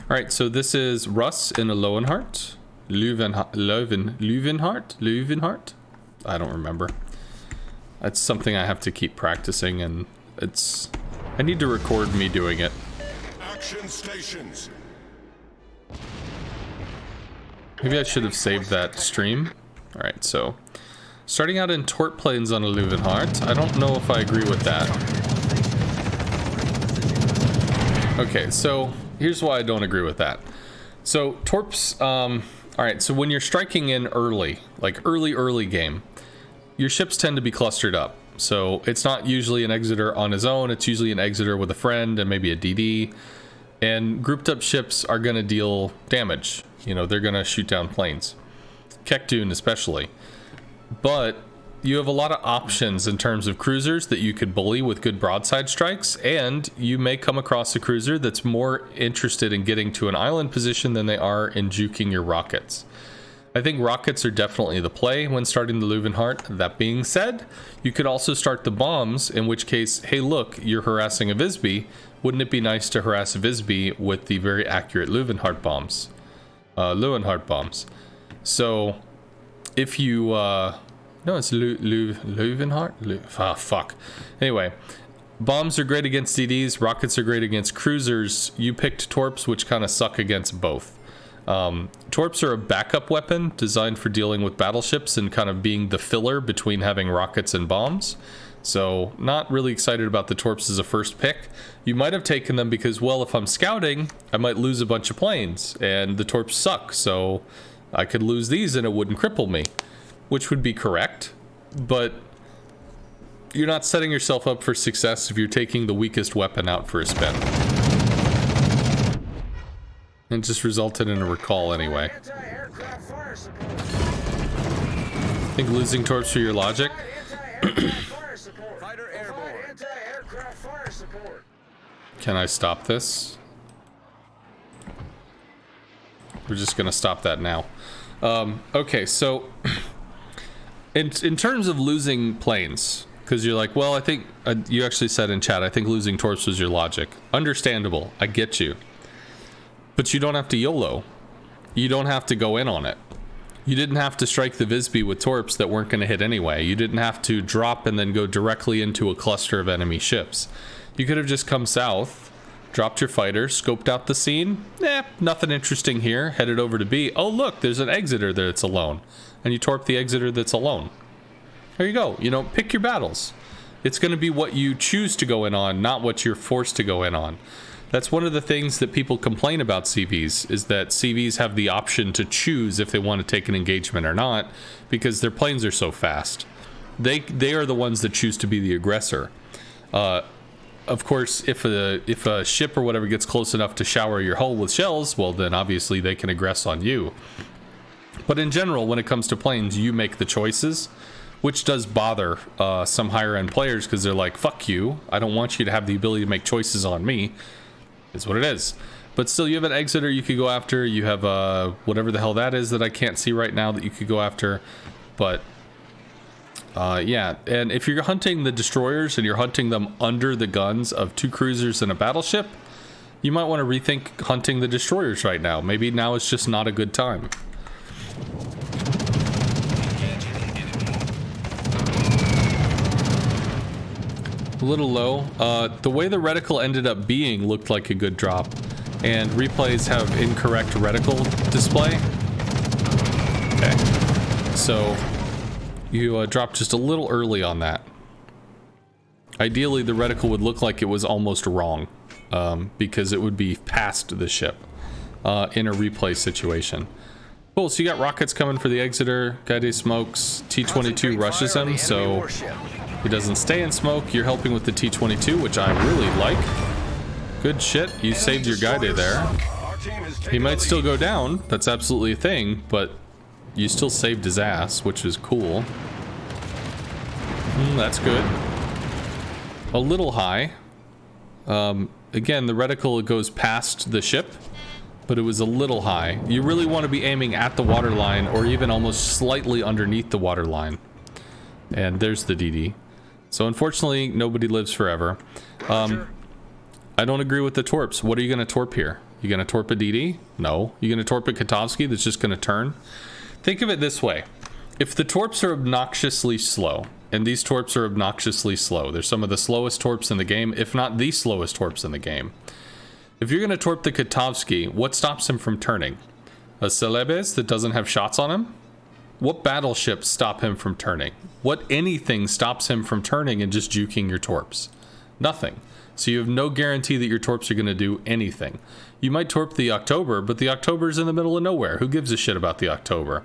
Alright, so this is Russ in a Loewenhardt. Loewenhardt? I don't remember. That's something I have to keep practicing, and I need to record me doing it. Action stations. Maybe I should have saved that stream. Alright, so starting out in torp planes on a Loewenhardt. I don't know if I agree with that. Okay, so here's why I don't agree with that. So torps, alright, so when you're striking in early, like early game, your ships tend to be clustered up. So it's not usually an exeter on his own, it's usually an exeter with a friend and maybe a DD. And grouped up ships are going to deal damage. You know, they're going to shoot down planes. Kekdun especially. But you have a lot of options in terms of cruisers that you could bully with good broadside strikes, and you may come across a cruiser that's more interested in getting to an island position than they are in juking your rockets. I think rockets are definitely the play when starting the Loewenhardt. That being said, you could also start the bombs, in which case, hey look, you're harassing a Visby. Wouldn't it be nice to harass a Visby with the very accurate Loewenhardt bombs? So, if you, no, it's Loewenhardt? Fuck. Anyway, bombs are great against DDs, rockets are great against cruisers. You picked torps, which kind of suck against both. Torps are a backup weapon designed for dealing with battleships and kind of being the filler between having rockets and bombs. So, not really excited about the torps as a first pick. You might have taken them because, well, if I'm scouting, I might lose a bunch of planes, and the torps suck, so I could lose these and it wouldn't cripple me, which would be correct, but you're not setting yourself up for success if you're taking the weakest weapon out for a spin. It just resulted in a recall anyway. I think losing torps for your logic. Can I stop this? We're just gonna stop that now. Okay, so in terms of losing planes, because you're like, well, I think you actually said in chat, I think losing torps was your logic. Understandable, I get you. But you don't have to YOLO. You don't have to go in on it. You didn't have to strike the Visby with torps that weren't going to hit anyway. You didn't have to drop and then go directly into a cluster of enemy ships. You could have just come south, dropped your fighter, scoped out the scene. Nothing interesting here. Headed over to B. Oh, look, there's an exeter that's alone. And you torp the exeter that's alone. There you go. You know, pick your battles. It's going to be what you choose to go in on, not what you're forced to go in on. That's one of the things that people complain about CVs, is that CVs have the option to choose if they want to take an engagement or not, because their planes are so fast. They are the ones that choose to be the aggressor. Of course, if a ship or whatever gets close enough to shower your hull with shells, well then obviously they can aggress on you. But in general, when it comes to planes, you make the choices, which does bother some higher end players, because they're like, fuck you, I don't want you to have the ability to make choices on me. Is what it is. But still, you have an exeter you could go after. You have whatever the hell that is that I can't see right now that you could go after. But yeah, and if you're hunting the destroyers and you're hunting them under the guns of two cruisers and a battleship, you might want to rethink hunting the destroyers right now. Maybe now is just not a good time. A little low. The way the reticle ended up being looked like a good drop, and replays have incorrect reticle display. Okay, so you dropped just a little early on that. Ideally, the reticle would look like it was almost wrong, because it would be past the ship in a replay situation. Cool, so you got rockets coming for the Exeter. Guide smokes. T-22 rushes him, so he doesn't stay in smoke. You're helping with the T-22, which I really like. Good shit. You saved your Guide there. He might still go down. That's absolutely a thing, but you still saved his ass, which is cool. That's good. A little high. Again, the reticle goes past the ship, but it was a little high. You really want to be aiming at the waterline, or even almost slightly underneath the waterline. And there's the DD. So unfortunately, nobody lives forever. I don't agree with the torps. What are you going to torp here? You gonna torp a DD? No. You gonna torp a Kotovsky that's just gonna turn? Think of it this way. If the torps are obnoxiously slow, and these torps are obnoxiously slow, they're some of the slowest torps in the game, if not the slowest torps in the game. If you're gonna torp the Kotovsky, what stops him from turning? A Celebes that doesn't have shots on him? What battleships stop him from turning? What anything stops him from turning and just juking your torps? Nothing. So you have no guarantee that your torps are going to do anything. You might torp the October, but the October's in the middle of nowhere. Who gives a shit about the October?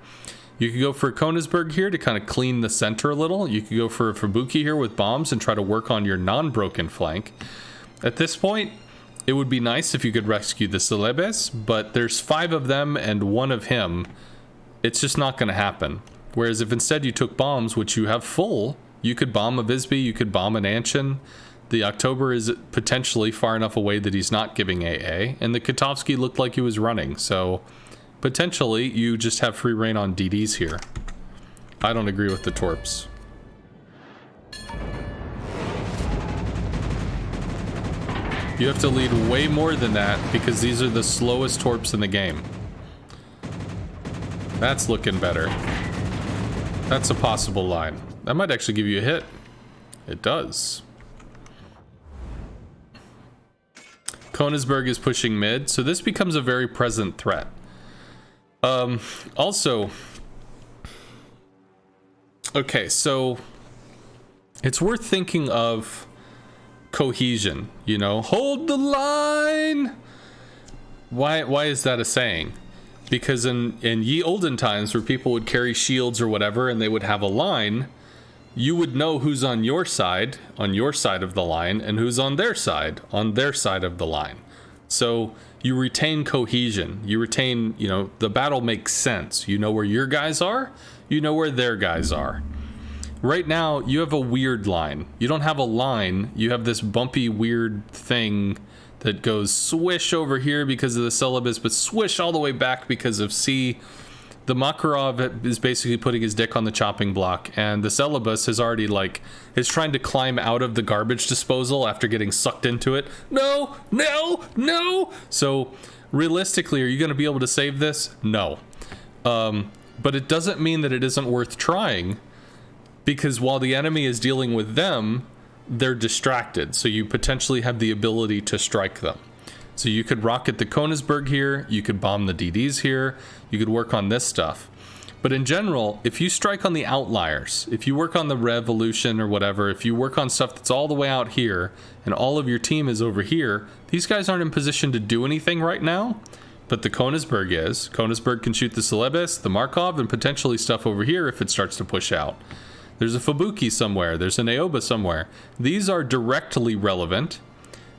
You could go for a Königsberg here to kind of clean the center a little. You could go for a Fubuki here with bombs and try to work on your non-broken flank. At this point, it would be nice if you could rescue the Celebes, but there's 5 of them and 1 of him. It's just not going to happen. Whereas if instead you took bombs, which you have full, you could bomb a Visby, you could bomb an Anshin. The October is potentially far enough away that he's not giving AA, and the Kotovsky looked like he was running, so potentially you just have free reign on DDs here. I don't agree with the torps. You have to lead way more than that because these are the slowest torps in the game. That's looking better. That's a possible line. That might actually give you a hit. It does. Königsberg is pushing mid, so this becomes a very present threat. Also, okay, so it's worth thinking of cohesion, you know, hold the line. Why is that a saying? Because in ye olden times where people would carry shields or whatever and they would have a line, you would know who's on your side of the line, and who's on their side of the line. So you retain cohesion. You retain, you know, the battle makes sense. You know where your guys are, you know where their guys are. Right now, you have a weird line. You don't have a line, you have this bumpy, weird thing that goes swish over here because of the Celebes, but swish all the way back because of C. The Makarov is basically putting his dick on the chopping block, and the Celebes is already is trying to climb out of the garbage disposal after getting sucked into it. No, no, no! So, realistically, are you going to be able to save this? No. But it doesn't mean that it isn't worth trying, because while the enemy is dealing with them, they're distracted, so you potentially have the ability to strike them. So you could rocket the Königsberg here, you could bomb the DDs here, you could work on this stuff. But in general, if you strike on the outliers, if you work on the Revolution or whatever, if you work on stuff that's all the way out here, and all of your team is over here, these guys aren't in position to do anything right now, but the Königsberg is. Königsberg can shoot the Celebes, the Markov, and potentially stuff over here if it starts to push out. There's a Fubuki somewhere, there's an Aoba somewhere. These are directly relevant.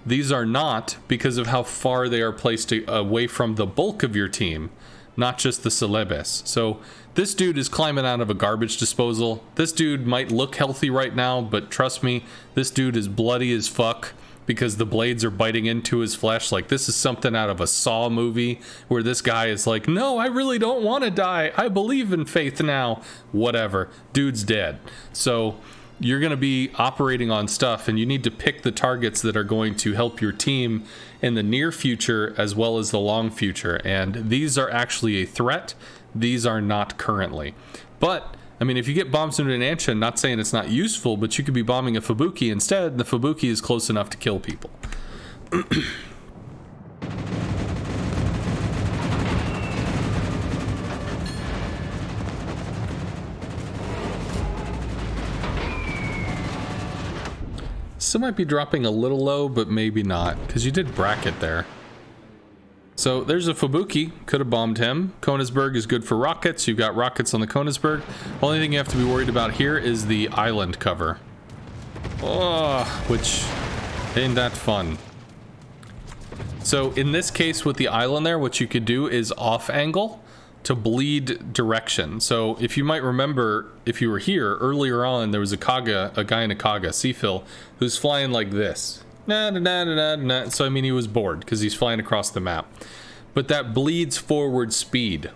These are not because of how far they are placed away from the bulk of your team, not just the Celebes. So this dude is climbing out of a garbage disposal. This dude might look healthy right now, but trust me, this dude is bloody as fuck because the blades are biting into his flesh. Like, this is something out of a Saw movie where this guy is like, no, I really don't want to die. I believe in faith now. Whatever. Dude's dead. So you're going to be operating on stuff, and you need to pick the targets that are going to help your team in the near future as well as the long future. And these are actually a threat. These are not currently. But I mean, if you get bombs into an Anshin, not saying it's not useful, but you could be bombing a Fubuki instead. The Fubuki is close enough to kill people. Still might be dropping a little low, but maybe not, because you did bracket there. So there's a Fubuki, could have bombed him. Königsberg is good for rockets. You've got rockets on the Königsberg. Only thing you have to be worried about here is the island cover. Oh, which ain't that fun. So in this case with the island there, what you could do is off angle to bleed direction. So if you might remember, if you were here earlier on, there was a guy in a Kaga, Seafil, who's flying like this. So I mean, he was bored because he's flying across the map, but that bleeds forward speed.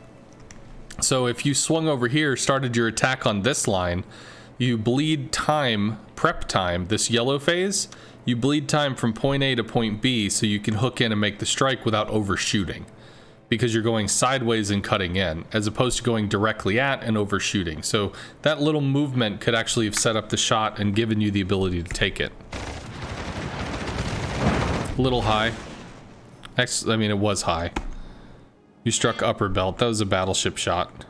So if you swung over here, started your attack on this line, you bleed time, prep time, this yellow phase, you bleed time from point A to point B so you can hook in and make the strike without overshooting. Because you're going sideways and cutting in, as opposed to going directly at and overshooting. So that little movement could actually have set up the shot and given you the ability to take it. A little high. I mean, it was high. You struck upper belt. That was a battleship shot.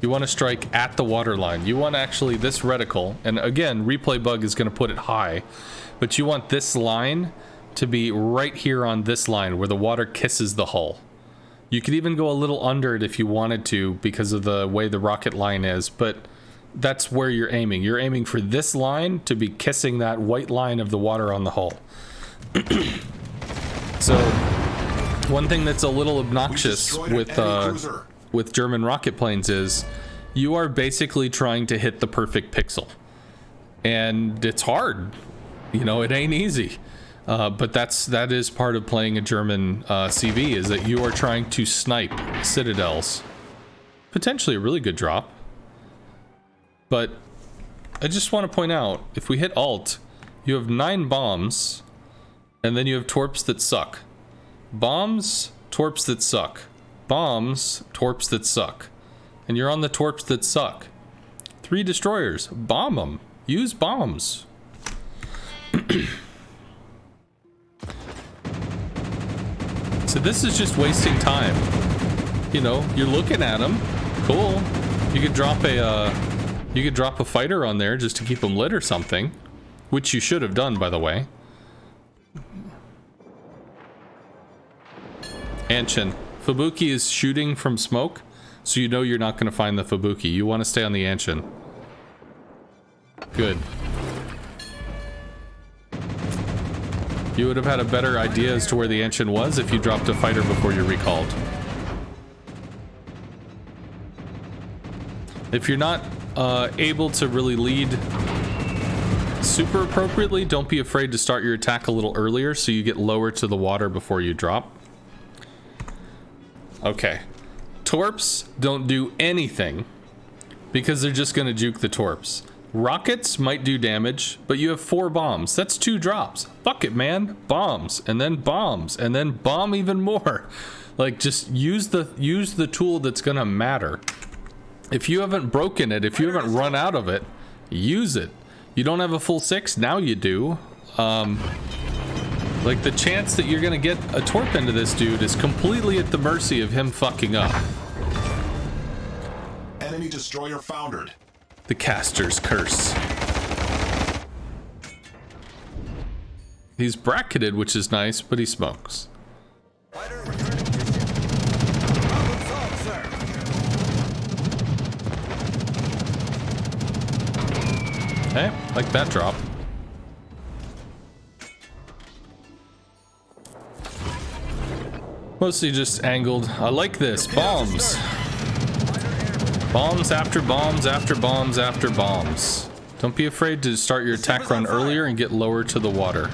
You want to strike at the waterline. You want actually this reticle, and again, replay bug is going to put it high, but you want this line to be right here on this line where the water kisses the hull. You could even go a little under it if you wanted to because of the way the rocket line is, but that's where you're aiming. You're aiming for this line to be kissing that white line of the water on the hull. So, one thing that's a little obnoxious with German rocket planes is you are basically trying to hit the perfect pixel. And it's hard. You know, it ain't easy. But that is part of playing a German CV, is that you are trying to snipe citadels. Potentially a really good drop. But I just want to point out, if we hit Alt, you have 9 bombs, and then you have torps that suck. Bombs, torps that suck. Bombs, torps that suck. And you're on the torps that suck. 3 destroyers. Bomb them. Use bombs. So this is just wasting time. You know, you're looking at them. Cool. You could drop a fighter on there just to keep them lit or something, which you should have done, by the way. Anshin. Fubuki is shooting from smoke, so you know you're not going to find the Fubuki. You want to stay on the Anshin. Good. You would have had a better idea as to where the Anshin was if you dropped a fighter before you recalled. If you're not able to really lead super appropriately, don't be afraid to start your attack a little earlier so you get lower to the water before you drop. Okay. Torps don't do anything because they're just going to juke the torps. Rockets might do damage, but you have 4 bombs. That's 2 drops. Fuck it, man. Bombs, and then bomb even more. Like, just use the tool that's going to matter. If you haven't broken it, if you haven't run out of it, use it. You don't have a full 6? Now you do. Like, the chance that you're gonna get a torp into this dude is completely at the mercy of him fucking up. Enemy destroyer foundered. The caster's curse. He's bracketed, which is nice, but he smokes. Hey, like that drop. Mostly just angled. I like this. Bombs. Bombs after bombs after bombs after bombs. Don't be afraid to start your attack run earlier and get lower to the water.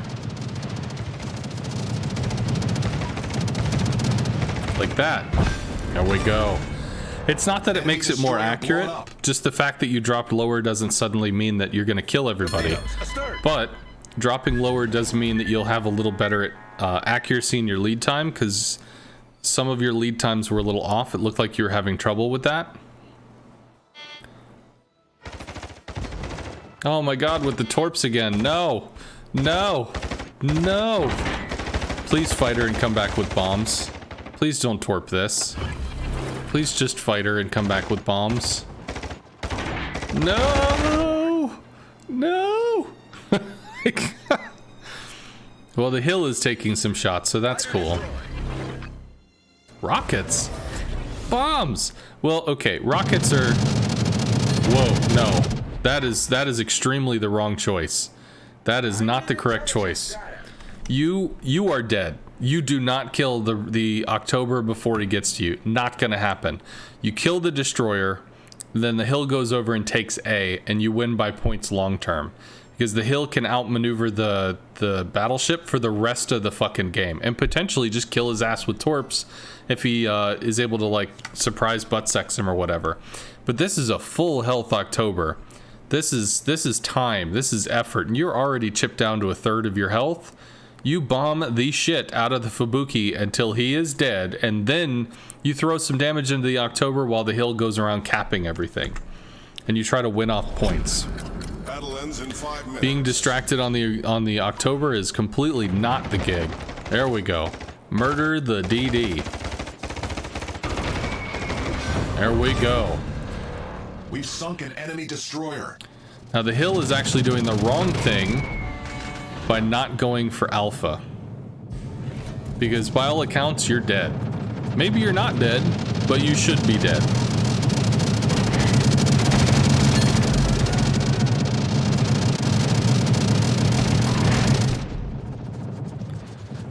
Like that. There we go. It's not that it makes it more accurate. Just the fact that you dropped lower doesn't suddenly mean that you're going to kill everybody. But dropping lower does mean that you'll have a little better accuracy in your lead time, because some of your lead times were a little off. It looked like you were having trouble with that. Oh my god, with the torps again. No. No. No. Please fight her and come back with bombs. Please don't torp this. Please just fight her and come back with bombs. No. No. Well, the hill is taking some shots, so that's cool. Rockets? Bombs! Well, okay, rockets are... Whoa, no. That is extremely the wrong choice. That is not the correct choice. You are dead. You do not kill the October before he gets to you. Not gonna happen. You kill the destroyer, then the hill goes over and takes A, and you win by points long term. Because the hill can outmaneuver the battleship for the rest of the fucking game, and potentially just kill his ass with torps if he is able to, like, surprise butt sex him or whatever. But this is a full health October This is time. This is effort. And you're already chipped down to a third of your health. You bomb the shit out of the Fubuki until he is dead, and then you throw some damage into the October while the hill goes around capping everything. And you try to win off points. Battle ends in 5 minutes. Being distracted on the October is completely not the gig. There we go. Murder the DD. There we go. We've sunk an enemy destroyer. Now the hill is actually doing the wrong thing by not going for alpha. Because by all accounts, you're dead. Maybe you're not dead, but you should be dead.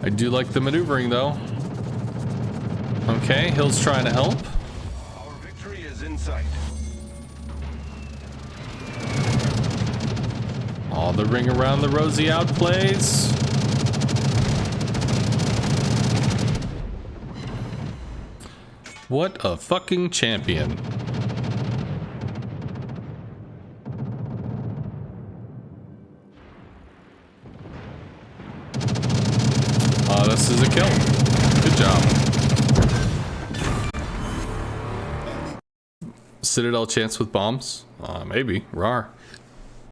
I do like the maneuvering though. Okay, Hill's trying to help. Our victory is in sight. All the ring around the rosy outplays. What a fucking champion. This is a kill. Good job. Citadel chance with bombs? Maybe. Rar.